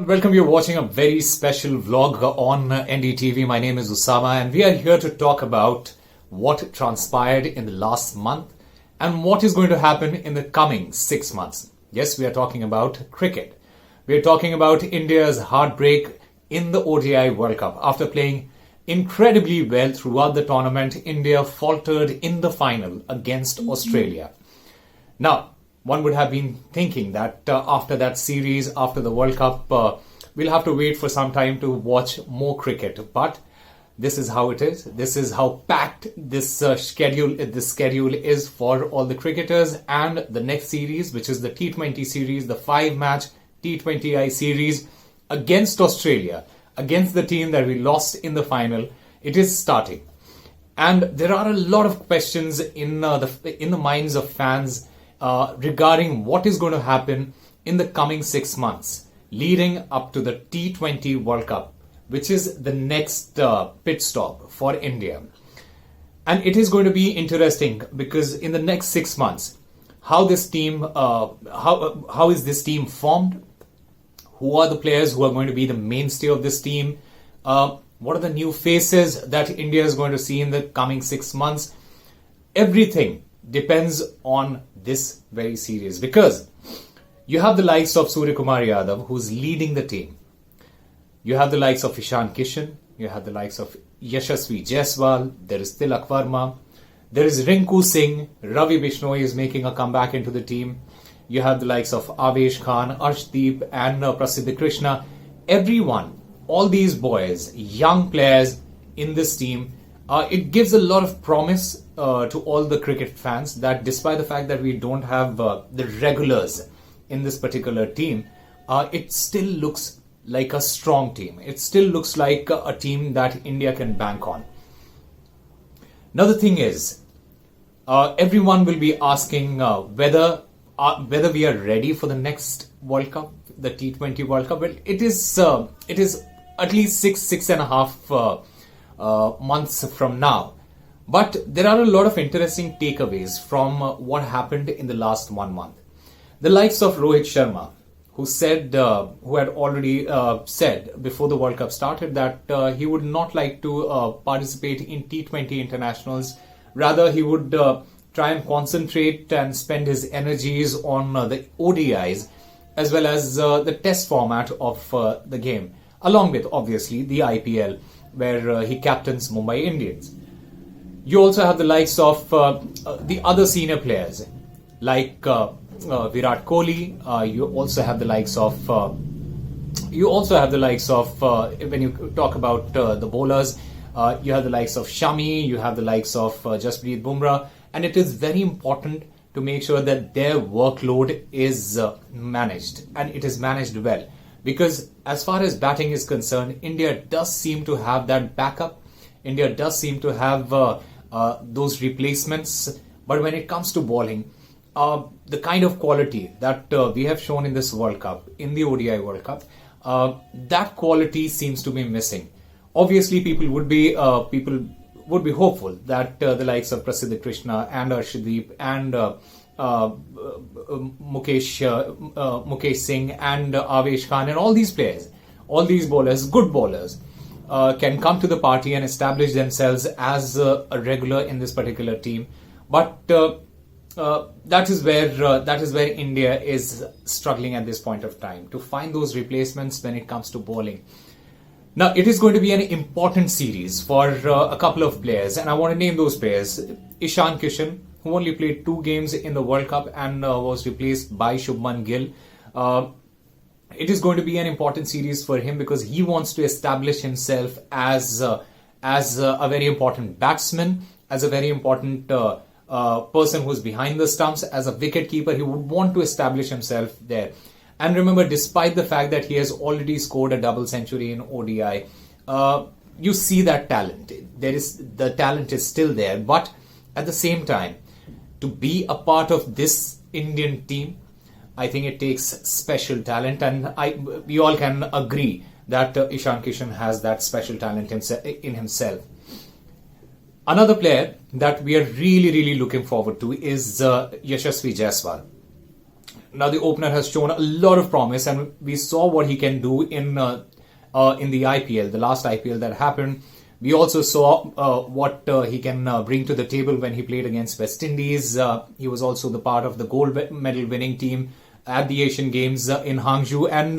Welcome, you're watching a very special vlog on NDTV. My name is Usama and we are here to talk about what transpired in the last month and what is going to happen in the coming 6 months. Yes, we are talking about cricket. We are talking about India's heartbreak in the ODI World Cup. After playing incredibly well throughout the tournament, India faltered in the final against Australia. Now, one would have been thinking that after that series, after the World Cup, we'll have to wait for some time to watch more cricket. But this is how it is. This is how packed this schedule is for all the cricketers. And the next series, which is the T20 series, the 5-match T20I series against Australia, against the team that we lost in the final, it is starting. And there are a lot of questions in the minds of fans regarding what is going to happen in the coming 6 months leading up to the T20 World Cup, which is the next pit stop for India. And it is going to be interesting because in the next 6 months, how is this team formed? Who are the players who are going to be the mainstay of this team? What are the new faces that India is going to see in the coming 6 months? Everything depends on this very series, because you have the likes of Suryakumar Yadav, who's leading the team. You have the likes of Ishan Kishan. You have the likes of Yashasvi Jaiswal. There is Tilak Verma. There is Rinku Singh. Ravi Bishnoi is making a comeback into the team. You have the likes of Avesh Khan, Arshdeep and Prasidh Krishna. Everyone, all these boys, young players in this team, it gives a lot of promise to all the cricket fans that despite the fact that we don't have the regulars in this particular team, it still looks like a strong team. It still looks like a team that India can bank on. Now the thing is, everyone will be asking whether we are ready for the next World Cup, the T20 World Cup. Well, it is at least six and a half months from now. But there are a lot of interesting takeaways from what happened in the last 1 month. The likes of Rohit Sharma, who had already said before the World Cup started that he would not like to participate in T20 internationals. Rather, he would try and concentrate and spend his energies on the ODIs as well as the test format of the game, along with obviously the IPL, where he captains Mumbai Indians. You also have the likes of the other senior players like Virat Kohli. You also have the likes of when you talk about the bowlers, you have the likes of Shami, you have the likes of Jasprit Bumrah, and it is very important to make sure that their workload is managed, and it is managed well. Because as far as batting is concerned, India does seem to have that backup. India does seem to have those replacements. But when it comes to bowling, the kind of quality that we have shown in this World Cup, in the ODI World Cup, that quality seems to be missing. Obviously, people would be hopeful that the likes of Prasidh Krishna and Arshdeep and Mukesh Singh and Avesh Khan and all these players, all these bowlers, good bowlers, can come to the party and establish themselves as a regular in this particular team. But that is where India is struggling at this point of time, to find those replacements when it comes to bowling. Now, it is going to be an important series for a couple of players, and I want to name those players. Ishan Kishan, who only played 2 games in the World Cup and was replaced by Shubman Gill. It is going to be an important series for him because he wants to establish himself as a very important batsman, as a very important person who's behind the stumps, as a wicket keeper. He would want to establish himself there. And remember, despite the fact that he has already scored a double century in ODI, you see that talent. The talent is still there, but at the same time, to be a part of this Indian team, I think it takes special talent, and we all can agree that Ishan Kishan has that special talent in himself. Another player that we are really looking forward to is Yashasvi Jaiswal. Now the opener has shown a lot of promise, and we saw what he can do in the IPL, the last IPL that happened. We also saw what he can bring to the table when he played against West Indies. He was also the part of the gold medal winning team at the Asian Games in Hangzhou, and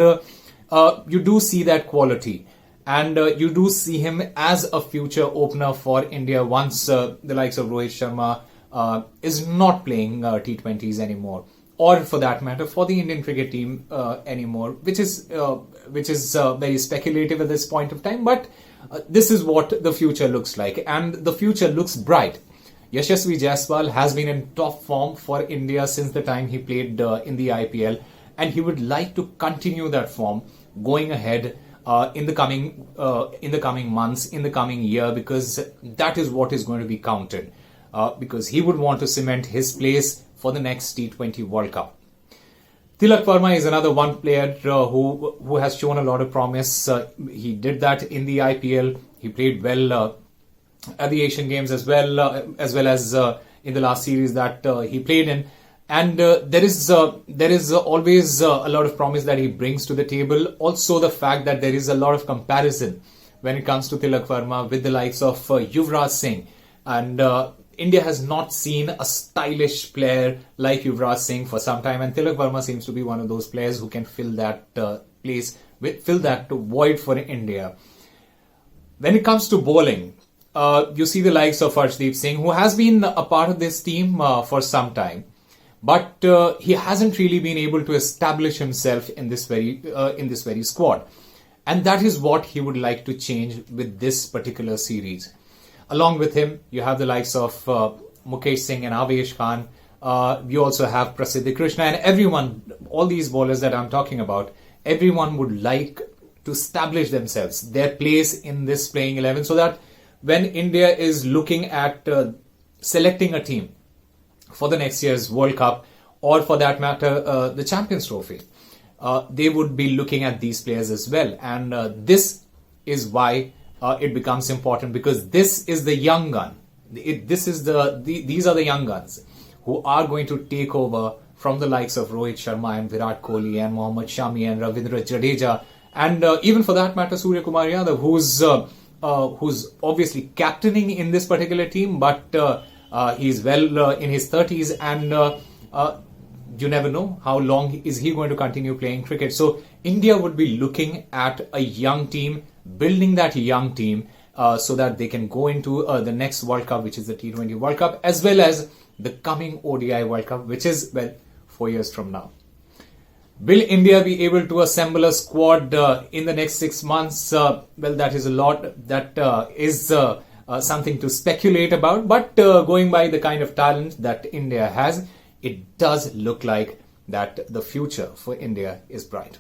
you do see that quality. And you do see him as a future opener for India once the likes of Rohit Sharma is not playing T20s anymore, or for that matter, for the Indian cricket team anymore, which is very speculative at this point of time. But this is what the future looks like, and the future looks bright. Yashasvi Jaiswal has been in top form for India since the time he played in the IPL, and he would like to continue that form going ahead in the coming months, in the coming year, because that is what is going to be counted. Because he would want to cement his place for the next T20 World Cup. Tilak Verma is another one player who has shown a lot of promise. He did that in the IPL. He played well at the Asian Games as well as in the last series that he played in. And there is always a lot of promise that he brings to the table. Also, the fact that there is a lot of comparison when it comes to Tilak Verma with the likes of Yuvraj Singh. And India has not seen a stylish player like Yuvraj Singh for some time, and Tilak Verma seems to be one of those players who can fill that fill that void for India. When it comes to bowling, you see the likes of Arshdeep Singh, who has been a part of this team for some time, but he hasn't really been able to establish himself in this very squad, and that is what he would like to change with this particular series. Along with him, you have the likes of Mukesh Singh and Avesh Khan. You also have Prasidh Krishna, and everyone, all these bowlers that I'm talking about, everyone would like to establish themselves, their place in this playing 11, so that when India is looking at selecting a team for the next year's World Cup, or for that matter, the Champions Trophy, they would be looking at these players as well. And this is why it becomes important, because this is the young gun. These are the young guns who are going to take over from the likes of Rohit Sharma and Virat Kohli and Mohammad Shami and Ravindra Jadeja, and even for that matter Surya Kumar Yadav, who's obviously captaining in this particular team, but he's well in his 30s, and you never know how long is he going to continue playing cricket. So India would be looking at a young team, building that young team so that they can go into the next World Cup, which is the T20 World Cup, as well as the coming ODI World Cup, which is, 4 years from now. Will India be able to assemble a squad in the next 6 months? That is a lot. That is something to speculate about. But going by the kind of talent that India has, it does look like that the future for India is bright.